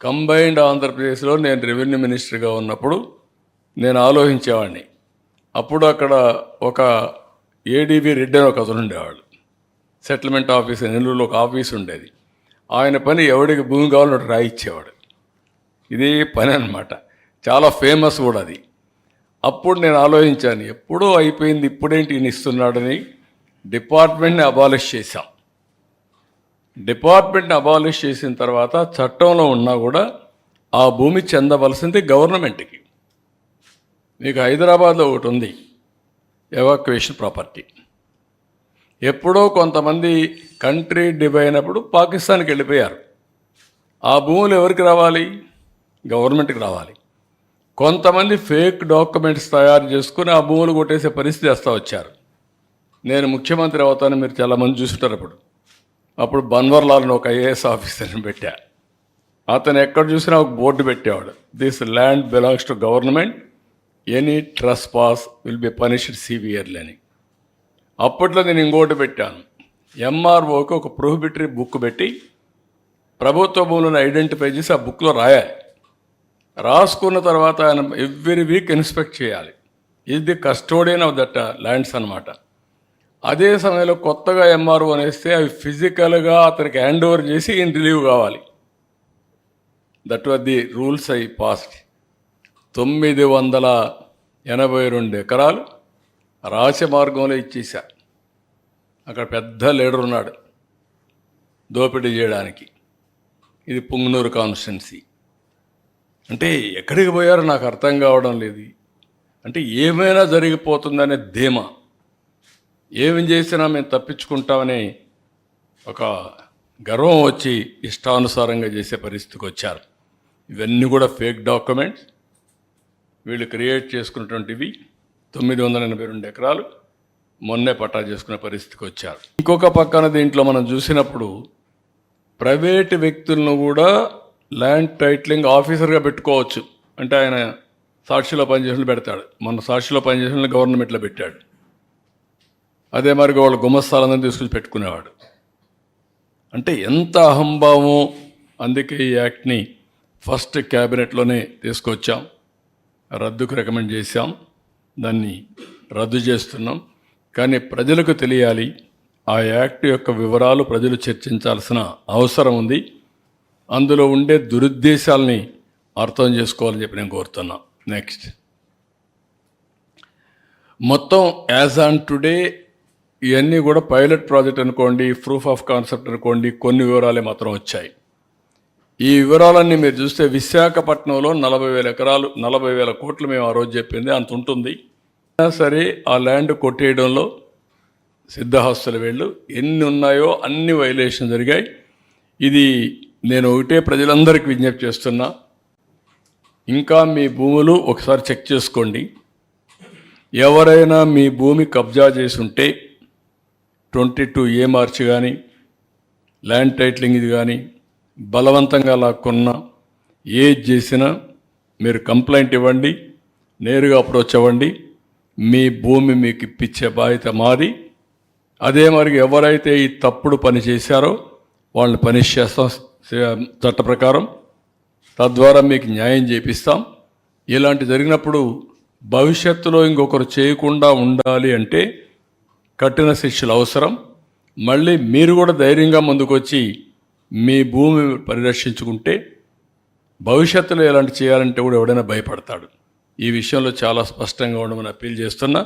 Combined ఆంధ్రప్రదేశ్లో నేను revenue మినిస్టర్గా ఉన్నప్పుడు నేను ఆలోచించేవాడిని. అప్పుడు అక్కడ ఒక ఏడీబీ రెడ్డి అని ఒక అతను ఉండేవాడు. సెటిల్మెంట్ ఆఫీస్ నెల్లూరులో ఒక ఆఫీస్ ఉండేది. ఆయన పని ఎవడికి భూమి కావాలో రాయిచ్చేవాడు. ఇదే పని అన్నమాట. చాలా ఫేమస్ కూడా అది. అప్పుడు నేను ఆలోచించాను, ఎప్పుడో అయిపోయింది, ఇప్పుడేంటి ఈయన ఇస్తున్నాడని డిపార్ట్మెంట్ని అబాలిష్ చేశాం. డిపార్ట్మెంట్ని అబాలిష్ చేసిన తర్వాత చట్టంలో ఉన్నా కూడా ఆ భూమి చెందవలసింది గవర్నమెంట్కి. మీకు హైదరాబాద్లో ఒకటి ఉంది, ఎవాక్యుయేషన్ ప్రాపర్టీ. ఎప్పుడో కొంతమంది కంట్రీ డివైడ్ అయినప్పుడు పాకిస్తాన్కి వెళ్ళిపోయారు. ఆ భూములు ఎవరికి రావాలి? గవర్నమెంట్కి రావాలి. కొంతమంది ఫేక్ డాక్యుమెంట్స్ తయారు చేసుకుని ఆ భూములు కొట్టేసే పరిస్థితి వస్తూ వచ్చారు. నేను ముఖ్యమంత్రి అవుతాను, మీరు చాలామంది చూస్తుంటారు. అప్పుడు బన్వర్లాల్ని ఒక ఐఏఎస్ ఆఫీసర్ని పెట్టా. అతను ఎక్కడ చూసినా ఒక బోర్డు పెట్టేవాడు, this land belongs to government, any trespass will be punished severely అని. అప్పట్లో నేను ఇంకోటి పెట్టాను, ఎంఆర్ఓకి ఒక ప్రొహిబిటరీ బుక్ పెట్టి ప్రభుత్వ భూములను ఐడెంటిఫై చేసి ఆ బుక్లో రాయాలి. రాసుకున్న తర్వాత ఆయన ఎవ్రీ వీక్ ఇన్స్పెక్ట్ చేయాలి. Is the custodian of that lands అన్నమాట. అదే సమయంలో కొత్తగా ఎంఆర్ఓ అనేస్తే అవి ఫిజికల్గా అతనికి హ్యాండ్ ఓవర్ చేసి ఈయన రిలీవ్ కావాలి. That was the rules I passed. 982 ఎకరాలు రహస్య మార్గంలో ఇచ్చేశారు. అక్కడ పెద్ద లీడర్ ఉన్నాడు దోపిడీ చేయడానికి. ఇది పుంగనూరు కాన్స్టిట్యున్సీ. అంటే ఎక్కడికి పోయారో నాకు అర్థం కావడం లేదు. అంటే ఏమైనా జరిగిపోతుందనే ధీమా, ఏమి చేసినా మేము తప్పించుకుంటామని ఒక గర్వం వచ్చి ఇష్టానుసారంగా చేసే పరిస్థితికి వచ్చారు. ఇవన్నీ కూడా ఫేక్ డాక్యుమెంట్స్ వీళ్ళు క్రియేట్ చేసుకున్నటువంటివి. 982 ఎకరాలు మొన్నే పట్టా చేసుకునే పరిస్థితికి వచ్చారు. ఇంకొక పక్కన దీంట్లో మనం చూసినప్పుడు ప్రైవేటు వ్యక్తులను కూడా ల్యాండ్ టైటిలింగ్ ఆఫీసర్గా పెట్టుకోవచ్చు. అంటే ఆయన సాక్షిలో పనిచేసిన పెడతాడు. మన సాక్షిలో పనిచేసిన గవర్నమెంట్లో పెట్టాడు. అదే మరి వాళ్ళ గుమస్తాలందరినీ తీసుకొచ్చి పెట్టుకునేవాడు. అంటే ఎంత అహంభావం. అందుకే ఈ యాక్ట్ని ఫస్ట్ క్యాబినెట్లోనే తీసుకొచ్చాం, రద్దుకు రికమెండ్ చేశాం, దాన్ని రద్దు చేస్తున్నాం. కానీ ప్రజలకు తెలియాలి, ఆ యాక్ట్ యొక్క వివరాలు ప్రజలు చర్చించాల్సిన అవసరం ఉంది. అందులో ఉండే దురుద్దేశాలని అర్థం చేసుకోవాలని చెప్పి నేను కోరుతున్నా. నెక్స్ట్, మొత్తం యాజ్ ఆన్ టుడే ఇవన్నీ కూడా పైలట్ ప్రాజెక్ట్ అనుకోండి, ప్రూఫ్ ఆఫ్ కాన్సెప్ట్ అనుకోండి, కొన్ని వివరాలే మాత్రం వచ్చాయి. ఈ వివరాలన్నీ మీరు చూస్తే విశాఖపట్నంలో 40,000 ఎకరాలు, 40,000 కోట్లు మేము ఆ రోజు చెప్పింది అంత ఉంటుంది. సరే, ఆ ల్యాండ్ కొట్టేయడంలో సిద్ధహస్తుల వీళ్ళు ఎన్ని ఉన్నాయో అన్ని వైలేషన్ జరిగాయి. ఇది నేను ఒకటే ప్రజలందరికీ విజ్ఞప్తి చేస్తున్నా, ఇంకా మీ భూములు ఒకసారి చెక్ చేసుకోండి. ఎవరైనా మీ భూమి కబ్జా చేసి ఉంటే 22A మార్చి కానీ, ల్యాండ్ టైటిలింగ్ ఇది కానీ, బలవంతంగా లాక్కున్నా, ఏది చేసినా మీరు కంప్లైంట్ ఇవ్వండి, నేరుగా అప్రోచ్ అవ్వండి. మీ భూమి మీకు ఇప్పించే బాధ్యత మాది. అదే మరి ఎవరైతే ఈ తప్పుడు పని చేశారో వాళ్ళని పనిష్ చేస్తాం చట్ట ప్రకారం. తద్వారా మీకు న్యాయం చేపిస్తాం. ఇలాంటి జరిగినప్పుడు భవిష్యత్తులో ఇంకొకరు చేయకుండా ఉండాలి అంటే కఠిన శిక్షలు అవసరం. మళ్ళీ మీరు కూడా ధైర్యంగా ముందుకొచ్చి మీ భూమి పరిరక్షించుకుంటే భవిష్యత్తులో ఎలాంటి చేయాలంటే కూడా ఎవడైనా భయపడతాడు. ఈ విషయంలో చాలా స్పష్టంగా ఉండమని అప్పీల్ చేస్తున్నా.